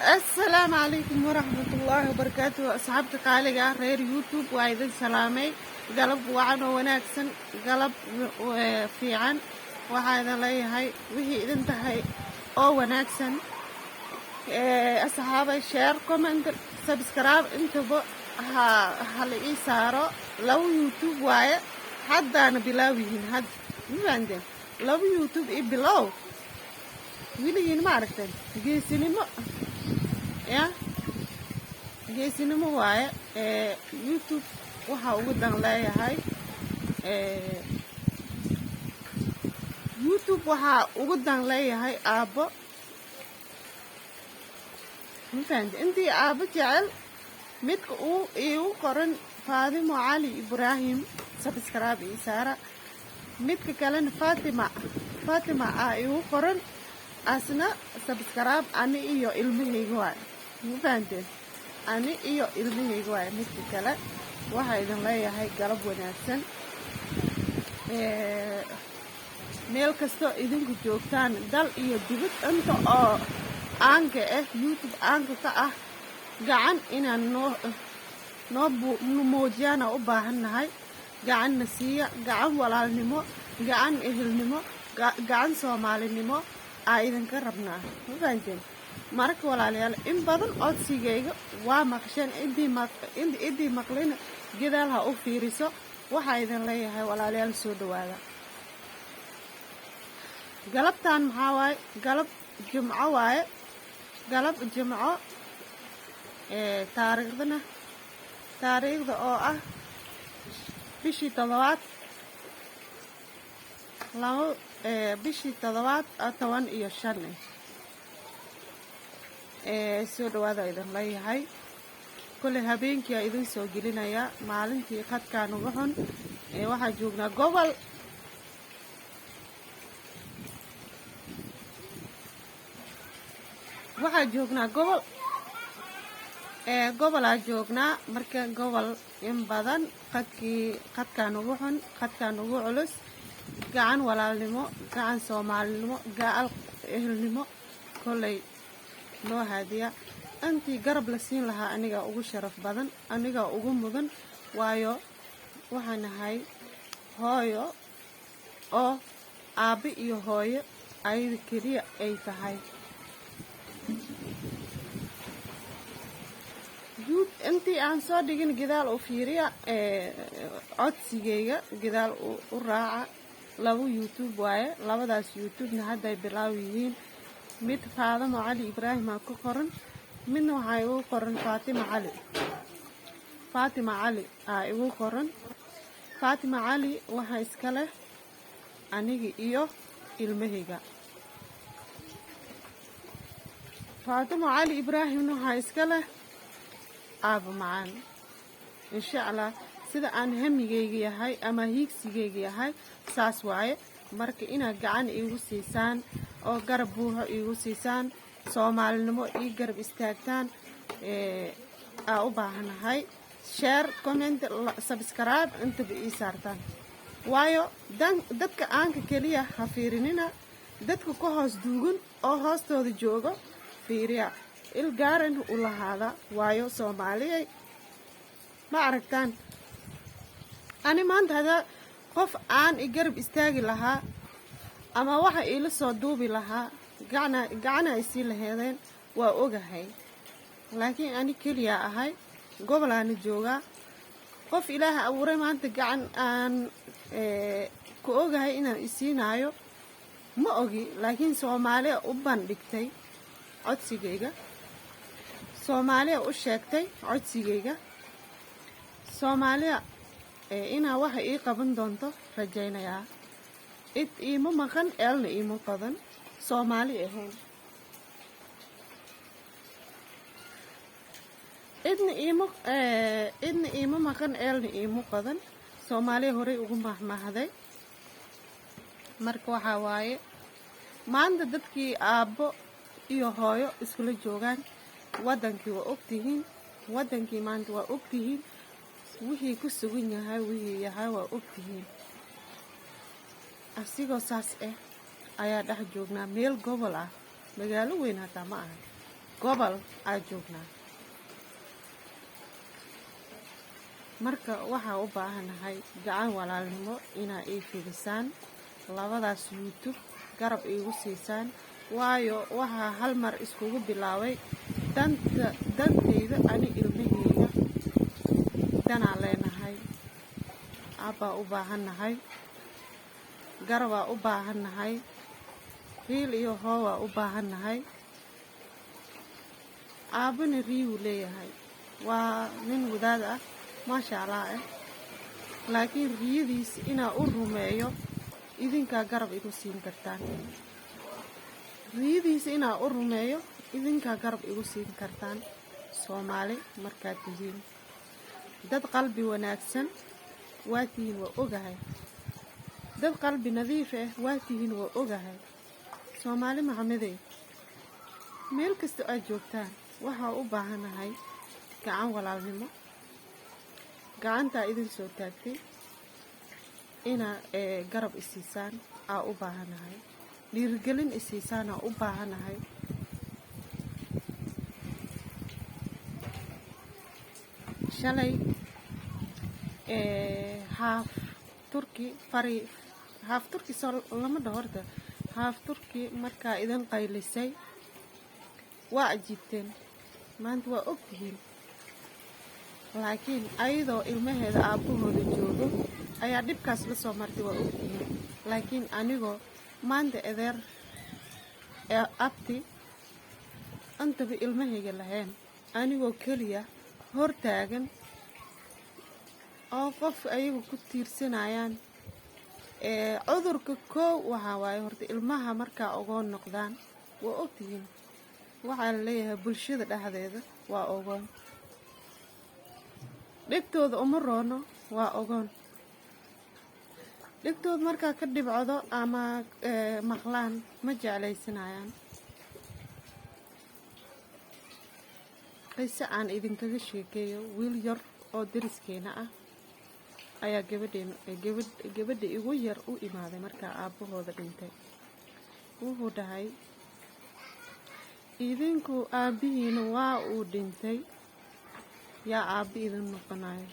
السلام عليكم ورحمة الله وبركاته. أصحابتي قالقة غير يوتيوب وأيضا سلامي قلب وعن وناكسن قلب في عن وهذا لي هاي وهي إذا انتهي أو وناكسن أصحابي شير كومنت سبسكرايب انتبه هل إيسارو لو يوتيوب واي حد أنا بلاويهن حد مباندين لو يوتيوب إيه بلاو ويلي ما عرفتن جيسيني ما ya geesinimo waaye youtube waxaa ugu dan leeyahay youtube waxaa ugu dan leeyahay aabbo mafahante intii aabbo jecel midka uu iigu qoran faadimo cali ibraahim subscribe ii saara midka kalena fatima iigu qoran asna subscribe ani iyo ilmahayga waaye mafahante ani iyo ilmahayga waaye midka kale waxaa idin leeyahay galab wanaagsan meel kastoo idinku joogtaan dal iyo dibad inta oo aanka ah youtube aanka ka ah gacan inaan noo muujiyaana u baahannahay gacanna siiya gacan walaalnimo gacan ehelnimo gacan soomaalinimo aa idinka rabnaa mafahanteen marka walaalayaal in badan codsigayga waa maqsheen idii maqlina gadaal ha u fiiriso waxaa idin leeyahay walaalayaal soo dhawaada galabtaan maxaa waaye galab jimco waaye galab jimco taariikhda oo ah bishii toddobaad bishii toddobaad 15 soo dhawaada idin leeyahay kule habeenkii aa idin soo gelinaya maalintii khadkaan uga xun waxaa joognaa gobolaa joognaa marka gobol in badan khadkaan ugu xun khadkaan ugu culus gacan walaalnimo gacan soomaalinimo gacal ehelnimo kolley noo haadiya intii garab la siin lahaa anigaa ugu sharaf badan anigaa ugu mudan waayo waxaan ahay hooyo oo aabbe iyo hooyo ayada keliya ay tahay intii aan soo dhigin gadaal u fiiriya codsigayga gadaal u raaca laba youtube waaye labadaas youtubena hadday bilaaw yihiin mid faadimo cali ibraahim aa ku qoran midna waxaa igu qoran faatima cali aa igu qoran faatima cali waxaa iska leh aniga iyo ilmahayga faatimo cali ibraahimna waxaa iska leh aabo macaan insha allah sida aan hamigayga yahay ama hiigsigayga yahay saas waaye marka inaad gacan iigu siisaan oo garab buuxo iigu siisaan soomaalinimo ii garab istaagtaan aa u baahanahay share comment subscribe intaba ii saartaan waayo dadka aanka keliya ha fiirinina dadka ka hoos duugan oo hoostooda joogo fiiriya il gaaran u lahaada waayo soomaaliyay ma aragtaan ani maanta hadaa qof aan i garab istaagi lahaa ama waxa iila soo duubi lahaa gacana ay sii laheedeen waa ogahay laakiin ani keliya ahay gobolaana joogaa qof ilaaha abuuray maanta gacan aan ku ogahay inaan isiinaayo ma ogi laakiin soomaaliya u bandhigtay codsigayga soomaaliya u sheegtay codsigayga soomaaliya inaa waxa ii qaban doonto rajaynayaa id iima maqan eelna iima qodan soomaali ahayn idna iima maqan eelna iima qodan soomaaliya horey ugu mahmahday marka waxaa waaye maanta dadkii aabbo iyo hooyo iskula joogaan wadankii waa ogtihiin wadankii maanta waa ogtihiin wixii ku sugan yahay wixii yahay waa ogtihiin asigoo saas ah ayaa dhex joognaa meel gobol ah magaalo weyn hataa ma aha gobol aan joognaa. marka waxaa u baahanahay gacan walaalnimo inaa ii fidisaan labadaas YouTube garab iigu siisaan waayo waxaa hal mar iskugu bilaabay dantayda ani ilmahayga danaa leenahay aabbaa u baahannahay garabaa u baahannahay hiil iyo hoowaa u baahannahay aabbana riyuu leeyahay waa nin wadaad ah maasha allah laakiin riyadiis inaa u rumeeyo idinkaa garab igu siin kartaan riyadiisa inaa u rumeeyo idinkaa garab igu siin kartaan Soomaali markaad tihiin dad qalbi wanaagsan waa tihiin waa ogahay dad qalbi nadiif ah waa tihiin waa ogahay Soomaali maxamedey meel kasta aad joogtaan waxaa u baahanahay gacan walaalnimo gacantaa idin soo taagtay inaa garab isiisaan aa u baahanahay dhiirigelin isiisaan aa u baahanahay shalay haaf turki soo lama dhaho horta haaf turki markaa idin qaylisay waa ajiibteen maanta waa ogtihiin laakiin ayadoo ilmaheeda aabbahooda joogo ayaa dhibkaas la soo martay waa ogtihiin laakiin anigoo maanta edeer abti antaba ilmahayga lahayn anigoo keliya hor taagan oo qof ayagu ku tiirsanayaan cudurka koow waxaa waaye horta ilmaha markaa ogoon noqdaan waa ogtihiin waxaa la leeyahay bulshada dhexdeeda waa ogoon dhigtooda uma roono waa ogoon dhigtood markaa ka dhibcdo ama maqlaan ma jeclaysanayaan qiso aan idinkaga sheekeeyo wiil yar oo dariskeena ah ayaa gabadha igu yar u imaaday markaa aabbahooda dhintay wuxuu dhahay idinku aabbihiina waa uu dhintay yaa aabbi idin noqonayo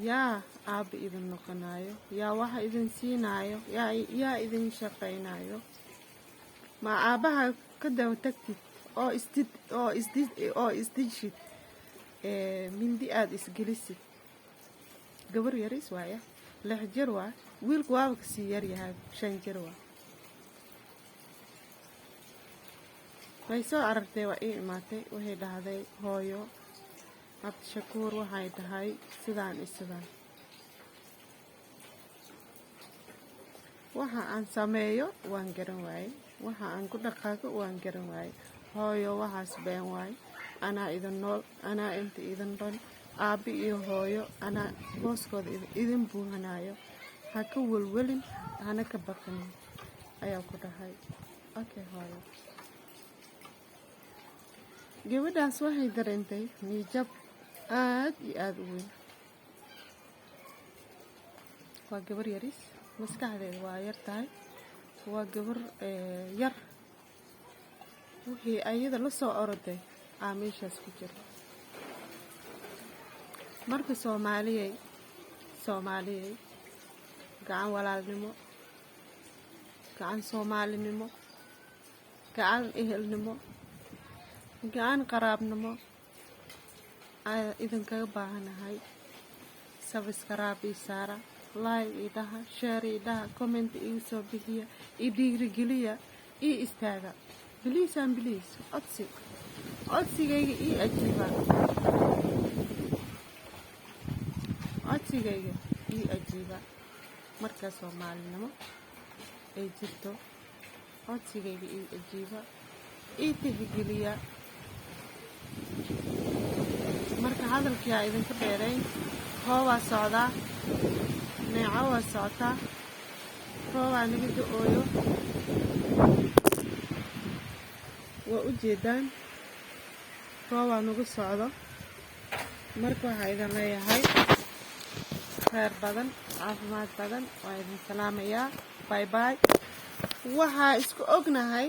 yaa aabbi idin noqonayo yaa waxa idin siinaayo yaa idin shaqaynayo ma aabbaha ka daba tagtid oo isdishid mindi aad isgelisid gabar yaris waaya 6 jir waa wiilku waaba kasii yaryahay 5 jir waa way soo aragtay waa ii imaatay waxay dhahday hooyo Abdishakuur waxay tahay sidaan sidaan waxa aan sameeyo waan garan waayay waxa aan ku dhaqaaqo waan garan waayay hooyo waxaas been waay anaa idin nool anaa inta idin dhan aabbi iyo hooyo anaa booskooda idin buuhanayo ha ka welwelin hana ka baqanin ayaa ku dhahay okay hooyo gabadhaas waxay dareentay niyad aad iyo aad u weyn waa gabar yaris maskaxdeeda waa yar tahay waa gabar yar wixii ayada la soo oroday meeshaas ku jiro marka Soomaaliyey gacan walaalnimo gacan Soomaalinimo gacan ehelnimo gacan qaraabnimo idinkaga baahanahay subscribe saara like idaha share idaha comment ii soo bixiya ii dhiirigeliya ii istaaga please codsigayga ii ajiiba codsigayga ii ajiiba marka Soomaalinimo ay jirto codsigayga ii ajiiba ii tixgeliya marka hadalkii aa idinka dheerayn hoobaa socdaa neeco waa socotaa roobaa naga da-ooyo waa u jeedaan roobaa nagu socdo marka waxaa idin leeyahay khayr badan caafimaad badan waa idin salaamayaa bye bye waxaa isku ognahay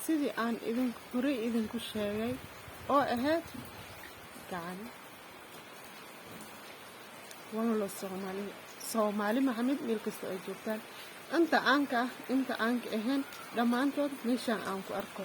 sidii aan horey idinku sheegay oo ahayd gacan wala Soomaali Maxamed meel kasta ay joogtaan inta aanka ahayn dhammaantood meeshaan aan ku arko